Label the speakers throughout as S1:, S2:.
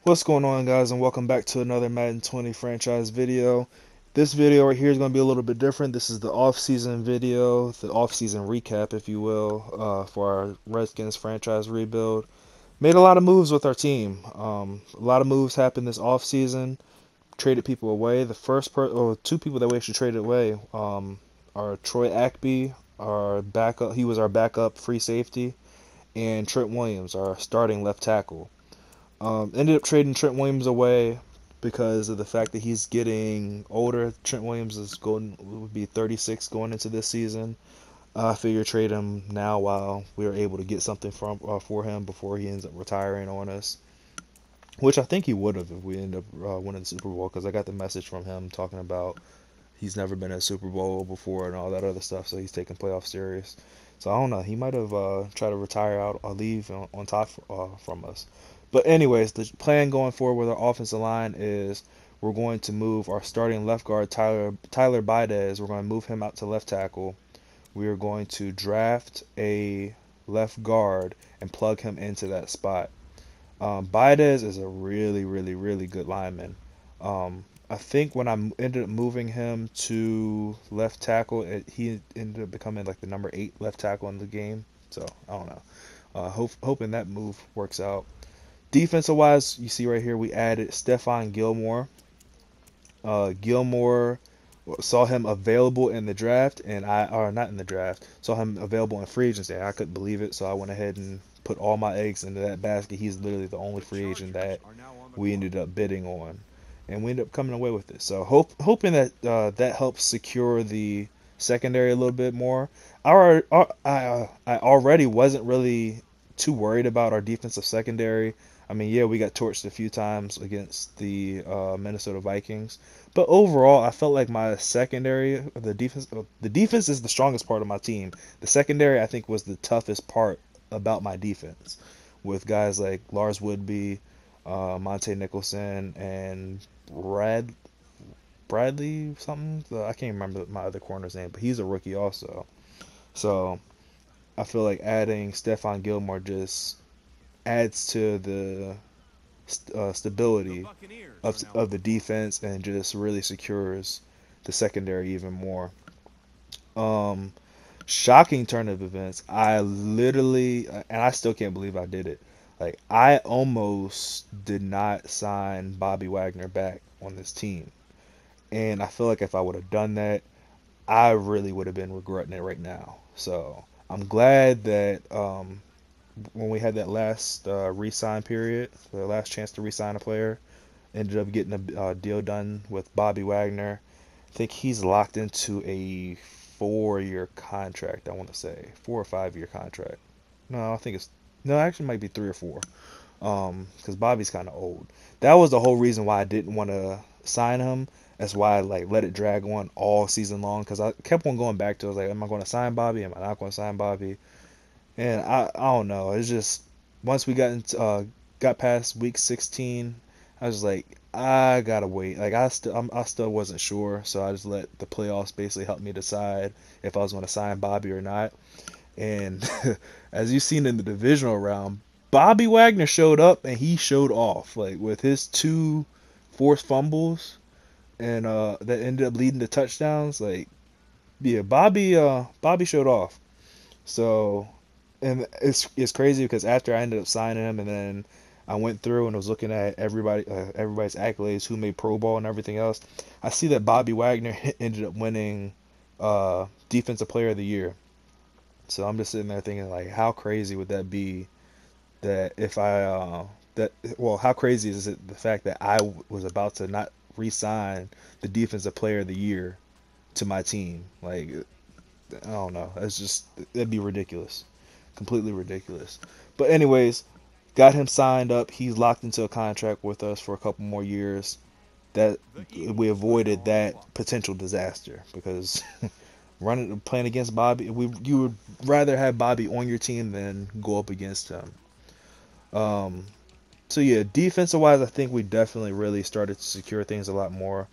S1: What's going on, guys, and welcome back to another Madden 20 franchise video. This video right here is going to be a little bit different. This is the off-season video, the off-season recap, if you will, for our Redskins franchise rebuild. Made a lot of moves with our team. A lot of moves happened this off-season. Traded people away. Two people that we actually traded away are Troy Ackby, our backup. He was our backup free safety, and Trent Williams, our starting left tackle. Ended up trading Trent Williams away because of the fact that he's getting older. Trent Williams would be 36 going into this season. I figure trade him now while we are able to get something for him before he ends up retiring on us. Which I think he would have if we end up winning the Super Bowl, because I got the message from him talking about he's never been in a Super Bowl before and all that other stuff, so he's taking playoffs serious. So I don't know. He might have tried to retire out or leave on top from us. But anyways, the plan going forward with our offensive line is we're going to move our starting left guard Tyler Baidez. We're going to move him out to left tackle. We are going to draft a left guard and plug him into that spot. Baidez is a really, really, really good lineman. I think when ended up moving him to left tackle, he ended up becoming like the number 8 left tackle in the game. So I don't know. Hoping that move works out. Defensive wise, you see right here we added Stephon Gilmore. Gilmore saw him available in the draft, and or not in the draft, saw him available in free agency. I couldn't believe it, so I went ahead and put all my eggs into that basket. He's literally the only free agent that we ended up bidding on, and we ended up coming away with it. So hoping that that helps secure the secondary a little bit more. I already wasn't really too worried about our defensive secondary. I mean, yeah, we got torched a few times against the Minnesota Vikings, but overall, I felt like my secondary, the defense is the strongest part of my team. The secondary, I think, was the toughest part about my defense, with guys like Lars Woodby, Monte Nicholson, and Bradley something. I can't remember my other corner's name, but he's a rookie also. So I feel like adding Stephon Gilmore just adds to the stability of the defense and just really secures the secondary even more. Um, Shocking turn of events. I literally, and I still can't believe I did it. Like, I almost did not sign Bobby Wagner back on this team. And I feel like if I would have done that, I really would have been regretting it right now. So I'm glad that when we had that last re-sign period, the last chance to re-sign a player, ended up getting a deal done with Bobby Wagner. I think he's locked into a 4-year contract. I want to say 4 or 5 year contract. No, I think it's no, actually it might be 3 or 4. Because Bobby's kind of old. That was the whole reason why I didn't want to sign him. That's why I like let it drag on all season long. Because I kept on going back to it. I was like, am I going to sign Bobby? Am I not going to sign Bobby? And I don't know. It's just once we got past week 16, I was like, I gotta wait. Like I still wasn't sure, so I just let the playoffs basically help me decide if I was going to sign Bobby or not. And as you've seen in the divisional round, Bobby Wagner showed up and he showed off, like with his 2 forced fumbles and that ended up leading to touchdowns. Like, yeah, Bobby showed off. So, and it's crazy because after I ended up signing him, and then I went through and was looking at everybody's accolades, who made Pro Bowl and everything else. I see that Bobby Wagner ended up winning Defensive Player of the Year. So I'm just sitting there thinking, like, how crazy would that be? That if I that well, how crazy is it the fact that was about to not re-sign the Defensive Player of the Year to my team? Like, I don't know. It's just that'd be ridiculous, completely ridiculous. But anyways, got him signed up. He's locked into a contract with us for a couple more years. That we avoided that potential disaster because playing against Bobby, you would rather have Bobby on your team than go up against him. Um, so yeah, defensive wise, I think we definitely really started to secure things a lot more.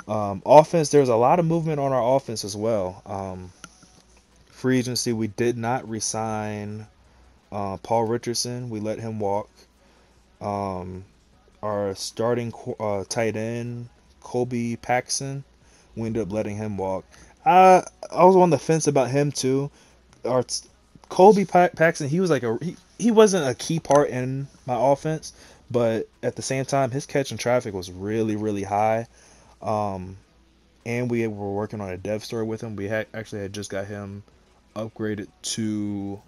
S1: Offense, there's a lot of movement on our offense as well. Free agency, we did not resign Paul Richardson. We let him walk. Um, our starting tight end, Kobe Paxson. We ended up letting him walk. I was on the fence about him too. Our Paxton, he was like he wasn't a key part in my offense, but at the same time, his catch and traffic was really high. Um, and we were working on a dev story with him. We had just got him upgraded to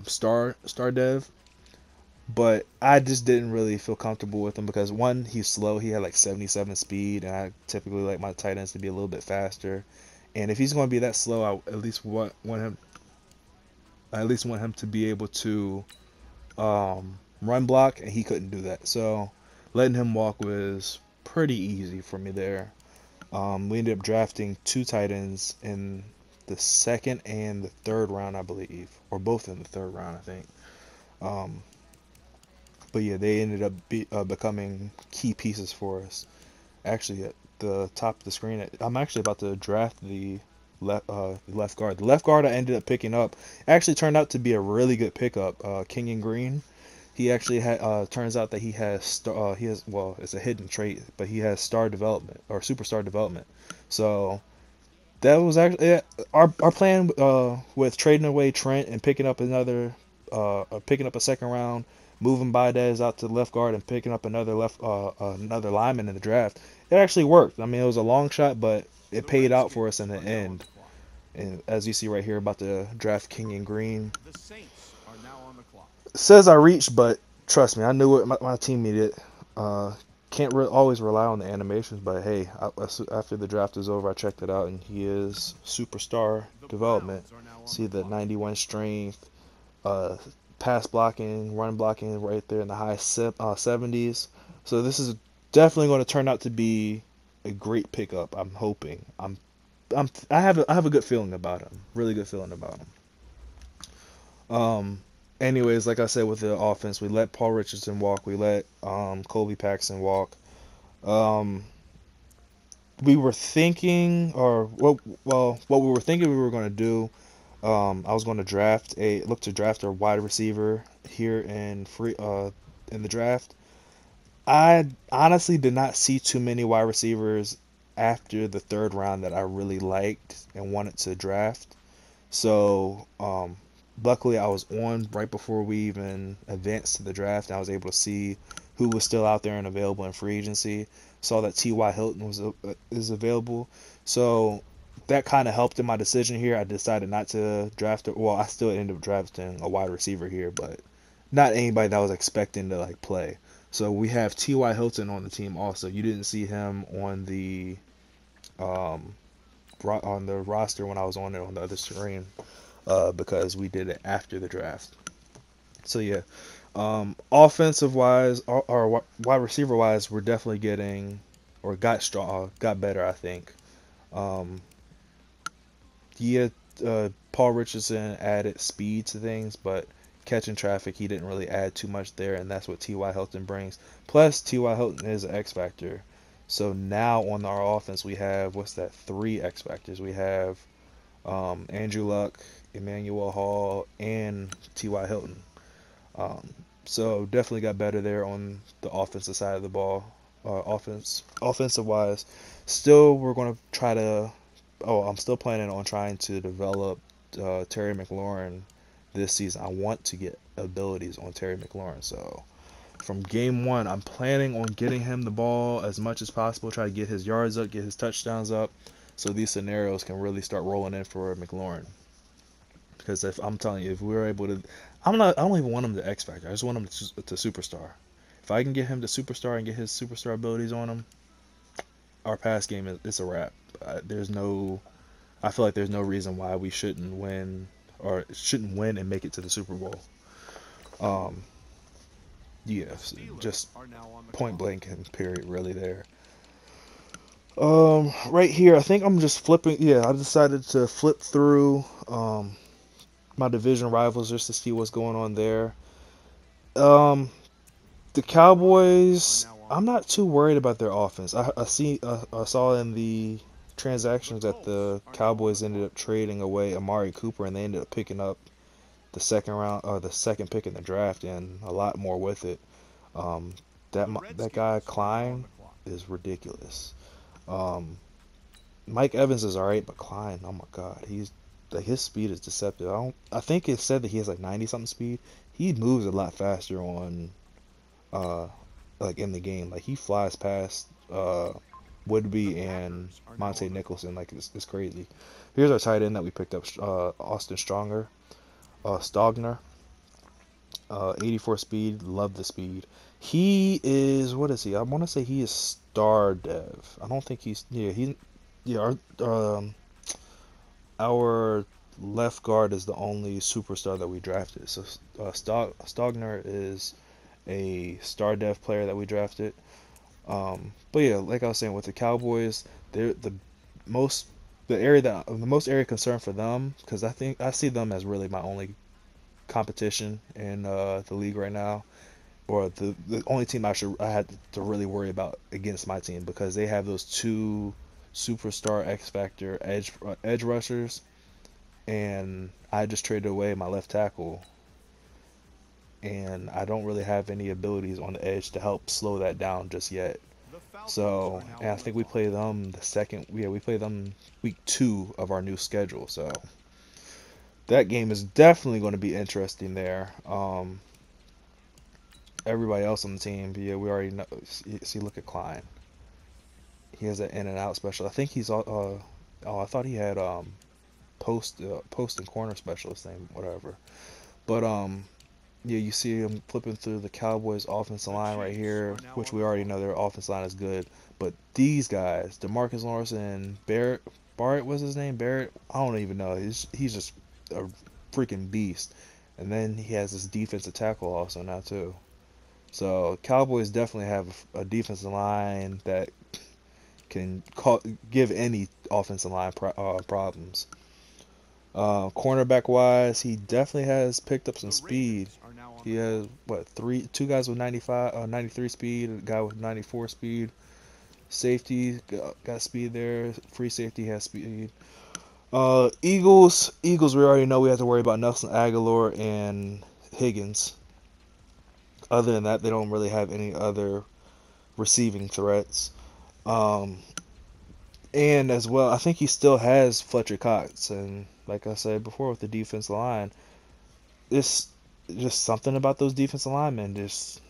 S1: star dev, but I just didn't really feel comfortable with him because one, he's slow. He had like 77 speed, and I typically like my tight ends to be a little bit faster. And if he's going to be that slow, I at least want him to be able to run block, and he couldn't do that. So letting him walk was pretty easy for me there. We ended up drafting two tight ends in the second and the third round, I believe, or both in the third round, I think. Um, but yeah, they ended up becoming key pieces for us. Actually, at the top of the screen, I'm actually about to draft the left guard. The left guard I ended up picking up actually turned out to be a really good pickup. Kenyon Green. He actually had turns out that he has well, it's a hidden trait, but he has star development or superstar development. So that was actually our plan with trading away Trent and picking up a second round, moving Baez out to left guard and picking up another lineman in the draft. It actually worked. I mean, it was a long shot, but it paid out for us in the end. And as you see right here, about to draft King and Green. It says I reached, but trust me, I knew what my team needed. Uh, can't always rely on the animations, but hey, after the draft is over, I checked it out, and he is superstar development. See the 91 strength, uh, pass blocking, run blocking right there in the high 70s. So this is definitely going to turn out to be a great pickup. I'm hoping. I have a good feeling about him. Really good feeling about him. Anyways, like I said, with the offense, we let Paul Richardson walk. We let Colby Paxton walk. Um, we were thinking, or what we were thinking we were going to do. I was going to look to draft a wide receiver here in the draft. I honestly did not see too many wide receivers after the third round that I really liked and wanted to draft. So, luckily, I was on right before we even advanced to the draft, and I was able to see who was still out there and available in free agency. Saw that T.Y. Hilton is available, so that kind of helped in my decision here. I decided not to draft it. Well, I still ended up drafting a wide receiver here, but not anybody that I was expecting to like play. So we have T.Y. Hilton on the team also. You didn't see him um, on the roster when I was on it on the other screen because we did it after the draft. So yeah, offensive wise or wide receiver wise, we're definitely getting or got better. I think. Um, yeah, Paul Richardson added speed to things, but catching traffic, he didn't really add too much there, and that's what T.Y. Hilton brings. Plus, T.Y. Hilton is an X factor. So now on our offense, we have what's that? Three X factors. We have Andrew Luck, Emmanuel Hall, and T.Y. Hilton. Um, so definitely got better there on the offensive side of the ball. Offensive wise, still we're going to try to. Oh, I'm still planning on trying to develop Terry McLaurin this season. I want to get abilities on Terry McLaurin. So from game one, I'm planning on getting him the ball as much as possible. Try to get his yards up, get his touchdowns up, so these scenarios can really start rolling in for McLaurin. Because if I'm telling you, if we're able to, I don't even want him to X Factor. I just want him to superstar. If I can get him to superstar and get his superstar abilities on him, our pass game it's a wrap. I feel like there's no reason why we shouldn't win and make it to the Super Bowl. Um, yeah, just point blank and period, really there. Right here, I think I'm just flipping. Yeah, I decided to flip through my division rivals just to see what's going on there. Um, the Cowboys, I'm not too worried about their offense. I saw in the transactions that the Cowboys ended up trading away Amari Cooper, and they ended up picking up the second round or the second pick in the draft and a lot more with it. Um, that guy Klein is ridiculous. Um, Mike Evans is alright, but Klein, oh my God, he's like his speed is deceptive. I think it said that he has like 90 something speed. He moves a lot faster on uh like in the game. Like he flies past Woodby and Monte Nicholson. Like it's crazy. Here's our tight end that we picked up, Austin Stogner. 84 speed, love the speed. He is, what is he? I want to say he is star dev. I don't think yeah, our left guard is the only superstar that we drafted. So Stogner is a star dev player that we drafted. But yeah, like I was saying with the Cowboys, they're most the most area concern for them, because I think I see them as really my only competition in the league right now, or the only team I had to really worry about against my team, because they have those two superstar X factor edge rushers, and I just traded away my left tackle, and I don't really have any abilities on the edge to help slow that down just yet. So, and I think we play them we play them week 2 of our new schedule. So that game is definitely going to be interesting there. Everybody else on the team, yeah, we already know. See, look at Klein. He has an in and out special. I think he's oh, I thought he had post and corner specialist name, whatever. But yeah, you see him flipping through the Cowboys offensive line right here, which we already know their offensive line is good. But these guys, DeMarcus Lawrence and Barrett was his name? Barrett? I don't even know. He's just a freaking beast. And then he has this defensive tackle also now too. So Cowboys definitely have a defensive line that can give any offensive line problems. Cornerback wise, he definitely has picked up some speed. He has two guys with 93 speed, a guy with 94 speed. Safety got speed there. Free safety has speed. Eagles, we already know we have to worry about Nelson Aguilar and Higgins. Other than that, they don't really have any other receiving threats. Um, and as well, I think he still has Fletcher Cox. And like I said before with the defense line, it's just something about those defensive linemen. Just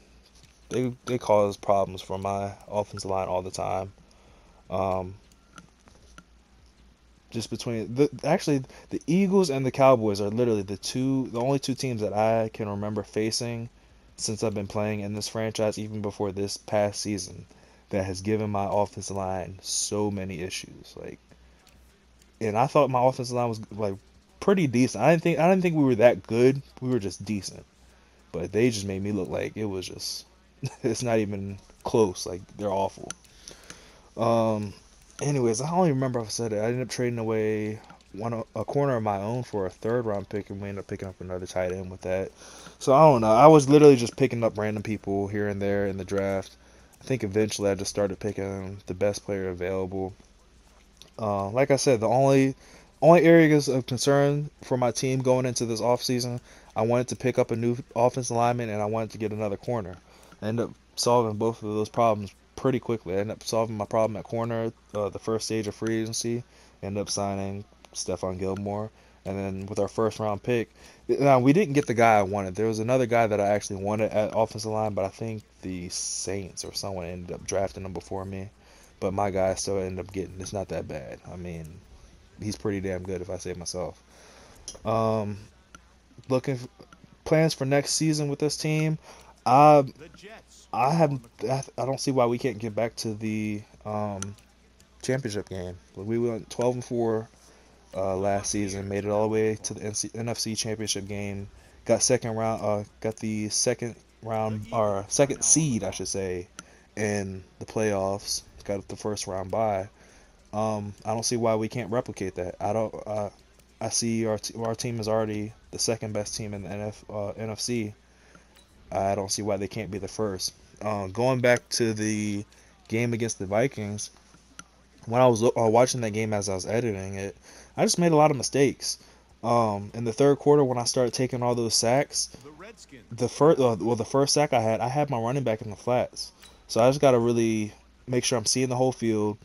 S1: they cause problems for my offensive line all the time. Um, just between the Eagles and the Cowboys are literally the only two teams that I can remember facing since I've been playing in this franchise, even before this past season, that has given my offensive line so many issues. Like, and I thought my offensive line was like pretty decent. I didn't think we were that good. We were just decent. But they just made me look like it was just it's not even close. Like they're awful. Um Anyways, I don't even remember if I said it. I ended up trading away a corner of my own for a third round pick, and we ended up picking up another tight end with that. So I don't know. I was literally just picking up random people here and there in the draft. I think eventually I just started picking the best player available. Like I said, the only areas of concern for my team going into this offseason, I wanted to pick up a new offensive lineman and I wanted to get another corner. I ended up solving both of those problems pretty quickly. I ended up solving my problem at corner the first stage of free agency. Ended up signing Stephon Gilmore. And then with our first round pick, now we didn't get the guy I wanted. There was another guy that I actually wanted at offensive line, but I think the Saints or someone ended up drafting him before me. But my guy still ended up getting. It's not that bad. I mean, he's pretty damn good if I say myself. Um, looking for plans for next season with this team. I I don't see why we can't get back to the championship game. We went 12-4 last season, made it all the way to the NFC championship game. Got the second round or second seed, I should say, in the playoffs. Got the first round bye. I don't see why we can't replicate that. I don't. I see our team is already the second best team in the NFC. I don't see why they can't be the first. Going back to the game against the Vikings, when I was watching that game as I was editing it, I just made a lot of mistakes. In the third quarter, when I started taking all those sacks, the first sack I had my running back in the flats. So I just got to really make sure I'm seeing the whole field,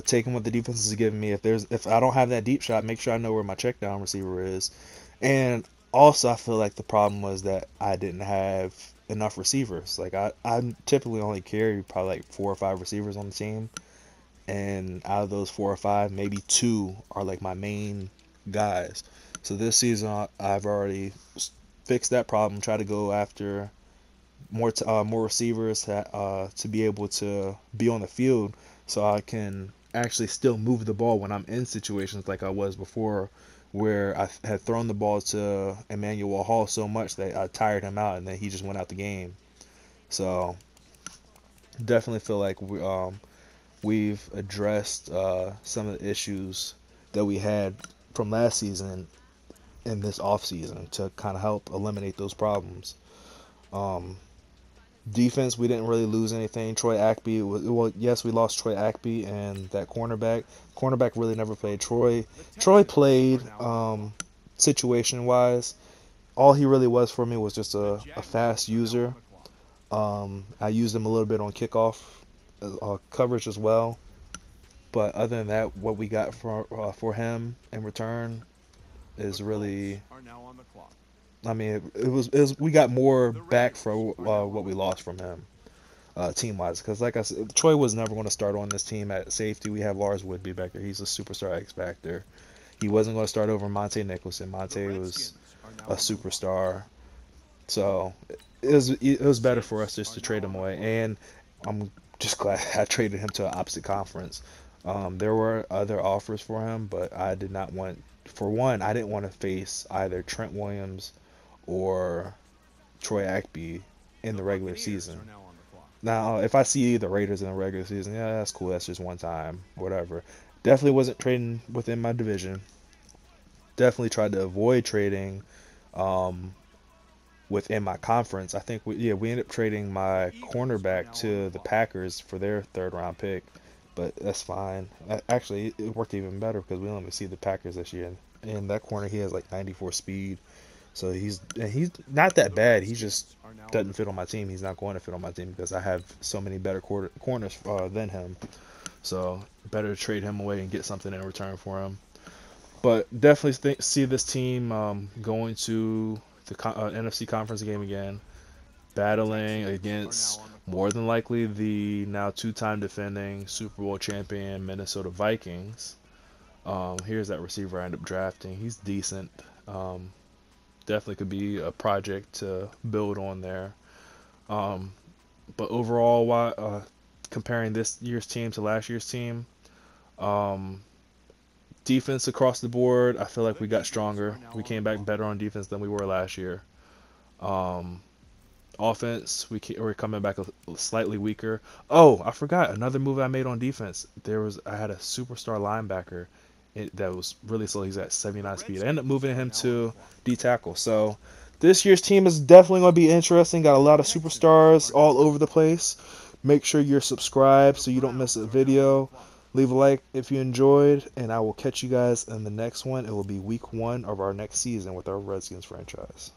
S1: taking what the defense is giving me. If I don't have that deep shot, make sure I know where my check down receiver is. And also, I feel like the problem was that I didn't have enough receivers. Like I typically only carry probably like 4 or 5 receivers on the team, and out of those 4 or 5, maybe 2 are like my main guys. So this season, I've already fixed that problem. Try to go after more receivers to be able to be on the field, so I can actually still move the ball when I'm in situations like I was before, where I had thrown the ball to Emmanuel Hall so much that I tired him out, and then he just went out the game. So definitely feel like we've addressed some of the issues that we had from last season in this offseason to kind of help eliminate those problems. Um, Defense, we didn't really lose anything. Troy Ackby, well, yes, we lost Troy Ackby and that cornerback. Cornerback really never played. Troy played situation wise. All he really was for me was just a fast user. I used him a little bit on kickoff coverage as well. But other than that, what we got for him in return is really, I mean, it was we got more back for what we lost from him, team wise. Because like I said, Troy was never going to start on this team at safety. We have Lars Woodby back there. He's a superstar X factor. He wasn't going to start over Monte Nicholson. Monte was a superstar. So it was better for us just to trade him away. And I'm just glad I traded him to an opposite conference. There were other offers for him, but I did not want. For one, I didn't want to face either Trent Williams or Troy Ackby in the regular season. Now, if I see the Raiders in the regular season, yeah, that's cool. That's just one time, whatever. Definitely wasn't trading within my division. Definitely tried to avoid trading um, within my conference. I think we ended up trading my cornerback to the Packers for their third round pick, but that's fine. Actually, it worked even better because we only see the Packers this year. And that corner, he has like 94 speed. So he's not that bad. He just doesn't fit on my team. He's not going to fit on my team because I have so many better corners than him. So better to trade him away and get something in return for him. But definitely see this team going to the NFC conference game again, battling against more than likely the now 2-time defending Super Bowl champion Minnesota Vikings. Here's that receiver I ended up drafting. He's decent. Definitely could be a project to build on there. But overall, comparing this year's team to last year's team, defense across the board, I feel like we got stronger. We came back better on defense than we were last year. Offense, we're coming back slightly weaker. Oh, I forgot another move I made on defense. I had a superstar linebacker that was really slow. He's at 79 speed. I ended up moving him to D tackle. So this year's team is definitely going to be interesting. Got a lot of superstars all over the place. Make sure you're subscribed so you don't miss a video. Leave a like if you enjoyed, and I will catch you guys in the next one. It will be week 1 of our next season with our Redskins franchise.